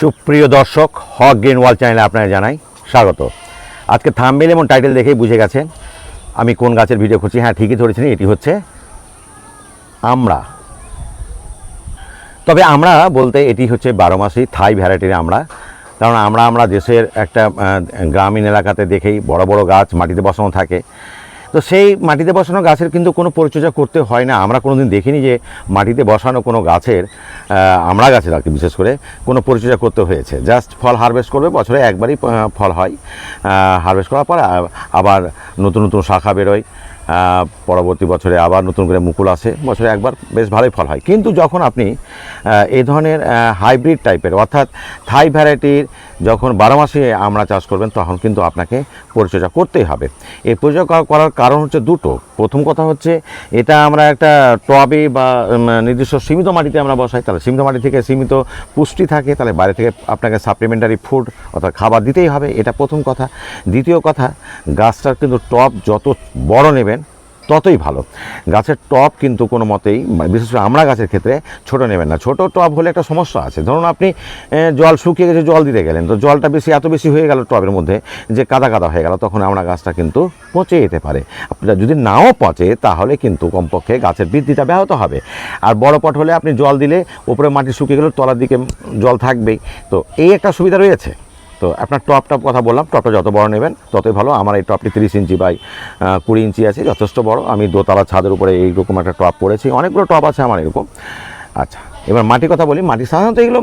সুপ্রিয় দর্শক, হক green world চ্যানেলে আপনারা জানাই স্বাগত। আজকে থাম্বনেল এবং টাইটেল দেখেই বুঝে গেছেন আমি কোন গাছের ভিডিও করছি। হ্যাঁ, ঠিকই ধরেছেন, এটি হচ্ছে আমড়া। তবে আমড়া বলতে এটি হচ্ছে 12 মাসি থাই ভ্যারাইটির আমড়া। কারণ আমরা দেশের একটা গ্রামীণ এলাকাতে দেখেই বড় বড় গাছ মাটিতে বসানো থাকে। তো সেই মাটিতে বসানো গাছের কিন্তু কোনো পরিচর্যা করতে হয় না। আমরা কোনো দিন দেখিনি যে মাটিতে বসানো কোনো গাছের, আমড়া গাছের আর কি বিশেষ করে কোনো পরিচর্যা করতে হয়েছে। জাস্ট ফল হারভেস্ট করবে, বছরে একবারই ফল হয়। হারভেস্ট করার পর আবার নতুন নতুন শাখা বেরোয়, পরবর্তী বছরে আবার নতুন করে মুকুল আসে, বছরে একবার বেশ ভালোই ফল হয়। কিন্তু যখন আপনি এই ধরনের হাইব্রিড টাইপের অর্থাৎ থাই ভ্যারাইটির যখন 12 মাসে আমড়া চাষ করবেন, তখন কিন্তু আপনাকে পরিচর্যা করতেই হবে। এই পরিচর্যা করার কারণ হচ্ছে দুটো। প্রথম কথা হচ্ছে, এটা আমরা একটা টবে বা নির্দিষ্ট সীমিত মাটিতে আমরা বসাই, তাহলে সীমিত মাটি থেকে সীমিত পুষ্টি থাকে, তাহলে বাইরে থেকে আপনাকে সাপ্লিমেন্টারি ফুড অর্থাৎ খাবার দিতেই হবে, এটা প্রথম কথা। দ্বিতীয় কথা, গাছটার কিন্তু টব যত বড় নেবেন ততই ভালো। গাছের টব কিন্তু কোনো মতেই, বিশেষ করে আমড়া গাছের ক্ষেত্রে, ছোট নেবেন না। ছোট টব হলে একটা সমস্যা আছে। ধরুন আপনি জল শুকিয়ে গেছে, জল দিতে গেলেন, তো জলটা এত বেশি হয়ে গেল টবের মধ্যে যে কাদা কাদা হয়ে গেল, তখন আমড়া গাছটা কিন্তু পচে যেতে পারে। আপনার যদি নাও পচে, তাহলে কিন্তু কমপক্ষে গাছের বৃদ্ধিটা ব্যাহত হবে। আর বড় পট হলে আপনি জল দিলে উপরে মাটি শুকিয়ে গেলে তলার দিকে জল থাকবেই। তো এই একটা সুবিধা রয়েছে। তো আপনার টপটা কথা বললাম, টপটা যত বড় নেবেন ততই ভালো। আমার এই টপটি 30 ইঞ্চি বাই 20 ইঞ্চি আছে, যথেষ্ট বড়। আমি দোতলা ছাদের উপরে এইরকম একটা টপ করেছি, অনেকগুলো টপ আছে আমার এরকম। আচ্ছা, এবার মাটির কথা বলি। মাটি সাধারণত এগুলো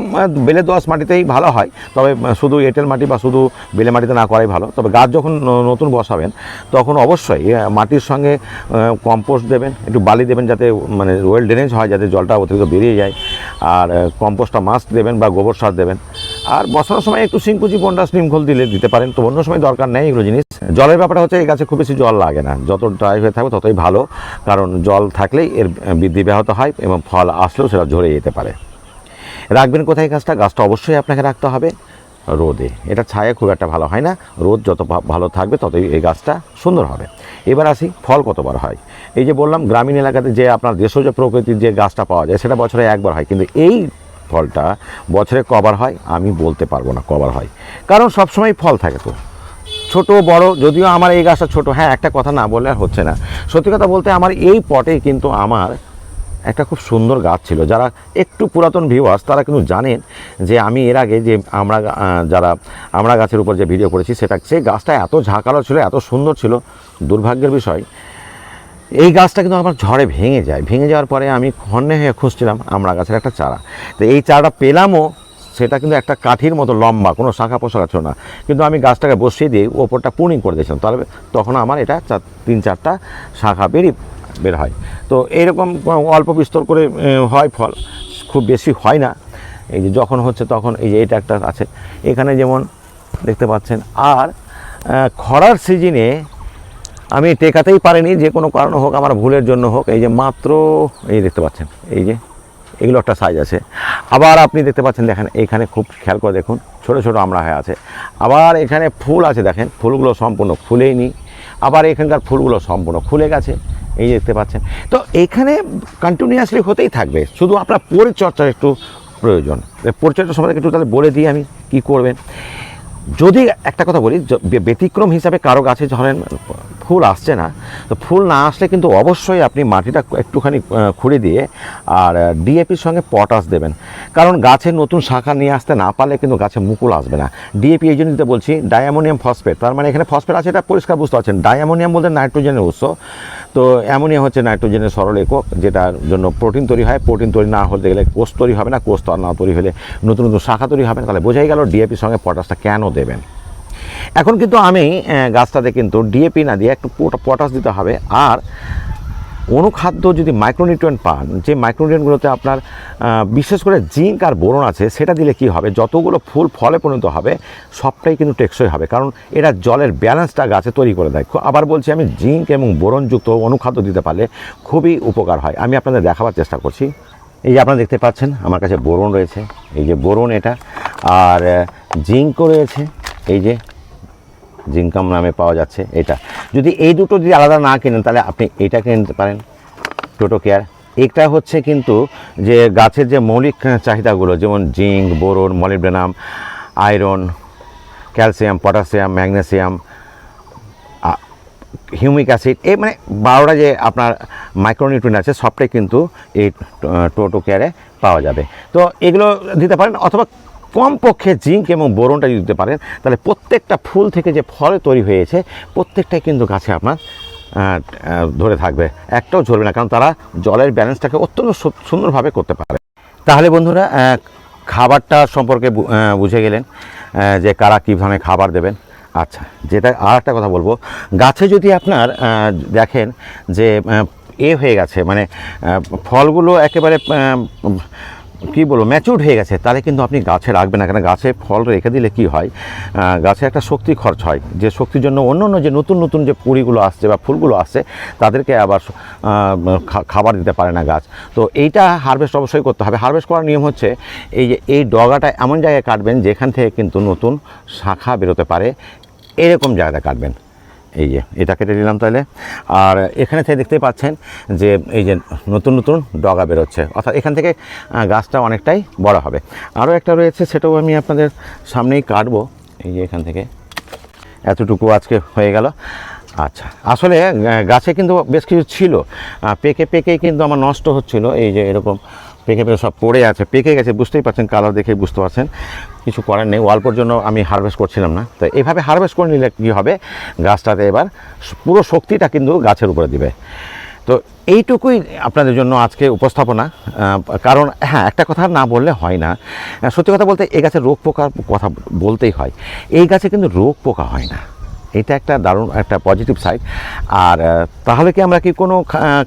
বেলে দোআঁশ মাটিতেই ভালো হয়, তবে শুধু এঁটেল মাটি বা শুধু বেলে মাটিতে না করাই ভালো। তবে গাছ যখন নতুন বসাবেন, তখন অবশ্যই মাটির সঙ্গে কম্পোস্ট দেবেন, একটু বালি দেবেন, যাতে মানে ওয়েল ড্রেনেজ হয়, যাতে জলটা অতিরিক্ত বেরিয়ে যায়। আর কম্পোস্টটা মাস্ট দেবেন বা গোবর সার দেবেন। আর বসানোর সময় একটু সিংকুচি, বন্ডাস, নিমখোল দিতে পারেন। তো অন্য সময় দরকার নেই এগুলো জিনিস। জলের ব্যাপারটা হচ্ছে, এই গাছে খুব বেশি জল লাগে না, যত ড্রাই হয়ে থাকবে ততই ভালো। কারণ জল থাকলেই এর বৃদ্ধি ব্যাহত হয় এবং ফল আসলেও সেটা ঝরে যেতে পারে। রাখবেন কোথায় গাছটা অবশ্যই আপনাকে রাখতে হবে রোদে। এটা ছায়া খুব একটা ভালো হয় না। রোদ যত ভালো থাকবে ততই এই গাছটা সুন্দর হবে। এবার আসি, ফল কতবার হয়। এই যে বললাম, গ্রামীণ এলাকাতে যে আপনার দেশজ প্রকৃতির যে গাছটা পাওয়া যায়, সেটা বছরে একবার হয়। কিন্তু এই ফলটা বছরে কবার হয় আমি বলতে পারবো না কবার হয়, কারণ সবসময় ফল থাকে। তো ছোট বড়, যদিও আমার এই গাছটা ছোট, হ্যাঁ একটা কথা না বললে আর হচ্ছে না। সত্যি কথা বলতে, আমার এই পটে কিন্তু আমার একটা খুব সুন্দর গাছ ছিল। যারা একটু পুরাতন ভিউয়ার্স, তারা কিন্তু জানেন যে আমি এর আগে যে আমড়া গাছের উপর যে ভিডিও করেছি, সেই গাছটা এত ঝাঁকালো ছিল, এত সুন্দর ছিল। দুর্ভাগ্যের বিষয়, এই গাছটা কিন্তু আমার ঝড়ে ভেঙে যায়। ভেঙে যাওয়ার পরে আমি হন্যে হয়ে খুঁজছিলাম আমড়া গাছের একটা চারা। তো এই চারাটা পেলামও, সেটা কিন্তু একটা কাঠির মতো লম্বা, কোনো শাখা পোশাকা ছিল না। কিন্তু আমি গাছটাকে বসিয়ে দিয়ে ওপরটা পুনিং করে দিয়েছিলাম, তাহলে তখন আমার এটা 3-4টা শাখা বের হয়। তো এইরকম অল্প বিস্তর করে হয় ফল, খুব বেশি হয় না। এই যে যখন হচ্ছে তখন, এই যে এটা একটা আছে এখানে যেমন দেখতে পাচ্ছেন। আর খরার সিজনে আমি টেকাতেই পারিনি, যে কোনো কারণ হোক, আমার ভুলের জন্য হোক। এই যে মাত্র এই দেখতে পাচ্ছেন, এই যে এগুলো একটা সাইজ আছে। আবার আপনি দেখতে পাচ্ছেন, দেখেন এইখানে খুব খেয়াল করে দেখুন, ছোট ছোট আমড়া হয়ে আছে। আবার এখানে ফুল আছে, দেখেন ফুলগুলো সম্পূর্ণ ফুলেইনি। আবার এখানকার ফুলগুলো সম্পূর্ণ খুলে গেছে, এই দেখতে পাচ্ছেন। তো এখানে কন্টিনিউয়াসলি হতেই থাকবে, শুধু আপনার পরিচর্যার একটু প্রয়োজন। পরিচর্যা সম্বন্ধে একটু তাহলে বলে দিই আমি কি করবেন। যদি একটা কথা বলি, ব্যতিক্রম হিসাবে কারো গাছে ধরেন ফুল আসছে না, তো ফুল না আসলে কিন্তু অবশ্যই আপনি মাটিটা একটুখানি খুঁড়ে দিয়ে আর ডিএপির সঙ্গে পটাশ দেবেন। কারণ গাছে নতুন শাখা নিয়ে আসতে না পারলে কিন্তু গাছে মুকুল আসবে না। ডিএপি এই জন্য দিতে বলছি, ডাইঅ্যামোনিয়াম ফসফেট। তার মানে এখানে ফসফেট আছে, এটা পরিষ্কার বুঝতে পারছেন। ডাইঅ্যামোনিয়াম বলতে নাইট্রোজেনের উৎস, তো অ্যামোনিয়া হচ্ছে নাইট্রোজেনের সরল একক, যেটার জন্য প্রোটিন তৈরি হয়। প্রোটিন তৈরি না হতে গেলে কোষ তৈরি হবে না, কোষ না তৈরি হলে নতুন নতুন শাখা তৈরি হবে না। তাহলে বোঝাই গেল ডিএপির সঙ্গে পটাশটা কেন দেবেন। এখন কিন্তু আমি গাছটাতে কিন্তু ডিএপি না দিয়ে একটু পটাশ দিতে হবে। আর অনুখাদ্য যদি মাইক্রোনিউট্রিয়েন্ট পান, যে মাইক্রোনিউট্রিয়েন্টগুলোতে আপনার বিশেষ করে জিঙ্ক আর বোরন আছে, সেটা দিলে কি হবে, যতগুলো ফুল ফলে পরিণত হবে সবটাই কিন্তু টেকসই হবে। কারণ এরা জলের ব্যালেন্সটা গাছে তৈরি করে দেয়। আবার বলছি, আমি জিঙ্ক এবং বোরনযুক্ত অনুখাদ্য দিতে পারলে খুবই উপকার হয়। আমি আপনাদের দেখাবার চেষ্টা করছি। এই যে আপনারা দেখতে পাচ্ছেন, আমার কাছে বোরন রয়েছে, এই যে বোরন এটা, আর জিঙ্কও রয়েছে, এই যে জিঙ্কাম নামে পাওয়া যাচ্ছে এটা। যদি এই দুটো যদি আলাদা না কেনেন, তাহলে আপনি এইটা কিনে নিতে পারেন, টোটো কেয়ার। এটা হচ্ছে কিন্তু যে গাছের যে মৌলিক চাহিদাগুলো, যেমন zinc, boron, molybdenum, iron, calcium, potassium, magnesium, humic acid, এই মানে 12টা যে আপনার মাইক্রোনিউট্রিয়েন্ট আছে সবটাই কিন্তু এই টোটো কেয়ারে পাওয়া যাবে। তো এগুলো দিতে পারেন, অথবা কমপক্ষে জিঙ্ক এবং বোরনটা যদি দিতে পারেন, তাহলে প্রত্যেকটা ফুল থেকে যে ফল তৈরি হয়েছে প্রত্যেকটাই কিন্তু গাছে আপনার ধরে থাকবে, একটাও ঝরবে না, কারণ তারা জলের ব্যালেন্সটাকে অত্যন্ত সুন্দরভাবে করতে পারে। তাহলে বন্ধুরা, খাবারটা সম্পর্কে বুঝে গেলেন যে কারা কী ধরনের খাবার দেবেন। আচ্ছা, যেটা আর একটা কথা বলবো, গাছে যদি আপনার দেখেন যে হয়ে গেছে, মানে ফলগুলো একেবারে কী বলবো ম্যাচিউরড হয়ে গেছে, তাহলে কিন্তু আপনি গাছে রাখবেন না। কেন গাছে ফল রেখে দিলে কি হয়, গাছে একটা শক্তি খরচ হয়, যে শক্তির জন্য অন্য অন্য যে নতুন নতুন যে কুড়িগুলো আসছে বা ফুলগুলো আসছে তাদেরকে আবার খাবার দিতে পারে না গাছ। তো এইটা হারভেস্ট অবশ্যই করতে হবে। হারভেস্ট করার নিয়ম হচ্ছে এই যে এই ডগাটা এমন জায়গায় কাটবেন যেখান থেকে কিন্তু নতুন শাখা বেরোতে পারে, এরকম জায়গায় কাটবেন। এই যে এটা কেটে নিলাম তাহলে। আর এখানে থেকে দেখতেই পাচ্ছেন যে এই যে নতুন নতুন ডগা বেরোচ্ছে, অর্থাৎ এখান থেকে গাছটা অনেকটাই বড় হবে। আরও একটা রয়েছে, সেটাও আমি আপনাদের সামনেই কাটবো। এই যে এখান থেকে এতটুকু আজকে হয়ে গেল। আচ্ছা, আসলে গাছে কিন্তু বেশ কিছু ছিল, পেকেই কিন্তু আমার নষ্ট হচ্ছিল। এই যে এরকম পেকে সব পড়ে আছে, পেকে গেছে, বুঝতেই পারছেন, কালার দেখে বুঝতে পারছেন। কিছু করার নেই, অল্পর জন্য আমি হারভেস্ট করছিলাম না। তো এইভাবে হারভেস্ট করে নিলে কী হবে, গাছটাতে এবার পুরো শক্তিটা কিন্তু গাছের উপরে দিবে। তো এইটুকুই আপনাদের জন্য আজকে উপস্থাপনা। কারণ হ্যাঁ, একটা কথা না বললে হয় না, সত্যি কথা বলতে এই গাছের রোগ পোকার কথা বলতেই হয়। এই গাছে কিন্তু রোগ পোকা হয় না, এটা একটা দারুণ একটা পজিটিভ সাইড। আর তাহলে কি আমরা কি কোনো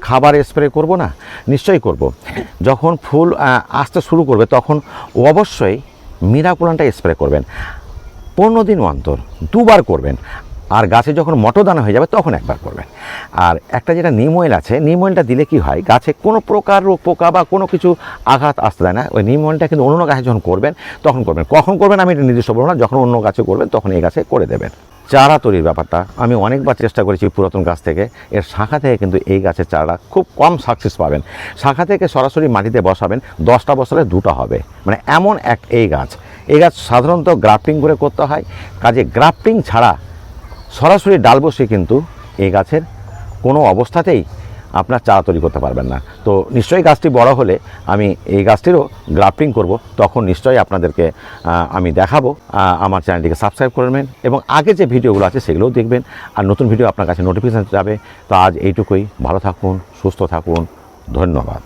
খাবার স্প্রে করব না? নিশ্চয়ই করব। যখন ফুল আসতে শুরু করবে তখন অবশ্যই মিরাকুলানটা স্প্রে করবেন, 15 দিন অন্তর 2বার করবেন। আর গাছে যখন মটরদানা হয়ে যাবে তখন একবার করবেন। আর একটা যেটা নিম অয়েল আছে, নিম অয়েলটা দিলে কি হয়, গাছে কোনো প্রকার রোগ পোকা বা কোনো কিছু আঘাত আসতে দেয় না। ওই নিম অয়েলটা কিন্তু অন্য গাছে যখন করবেন তখন করবেন। কখন করবেন আমি এটা নির্দিষ্ট বলবো না, যখন অন্য গাছে করবেন তখন এই গাছে করে দেবেন। চারা তৈরির ব্যাপারটা আমি অনেকবার চেষ্টা করেছি পুরাতন গাছ থেকে, এর শাখা থেকে কিন্তু এই গাছের চারা খুব কম সাকসেস পাবেন। শাখা থেকে সরাসরি মাটিতে বসাবেন, 10টা বছরে 2টা হবে, মানে এমন এই গাছ সাধারণত গ্রাফটিং করে করতে হয়। কাজে গ্রাফটিং ছাড়া সরাসরি ডাল বসিয়ে কিন্তু এই গাছের কোনো অবস্থাতেই আপনার চারা তৈরি করতে পারবেন না। তো নিশ্চয়ই গাছটি বড় হলে আমি এই গাছটিরও গ্রাফটিং করব, তখন নিশ্চয়ই আপনাদেরকে আমি দেখাবো। আমার চ্যানেলটিকে সাবস্ক্রাইব করবেন এবং আগে যে ভিডিওগুলো আছে সেগুলোও দেখবেন, আর নতুন ভিডিও আপনার কাছে নোটিফিকেশান যাবে। তো আজ এইটুকুই, ভালো থাকুন, সুস্থ থাকুন, ধন্যবাদ।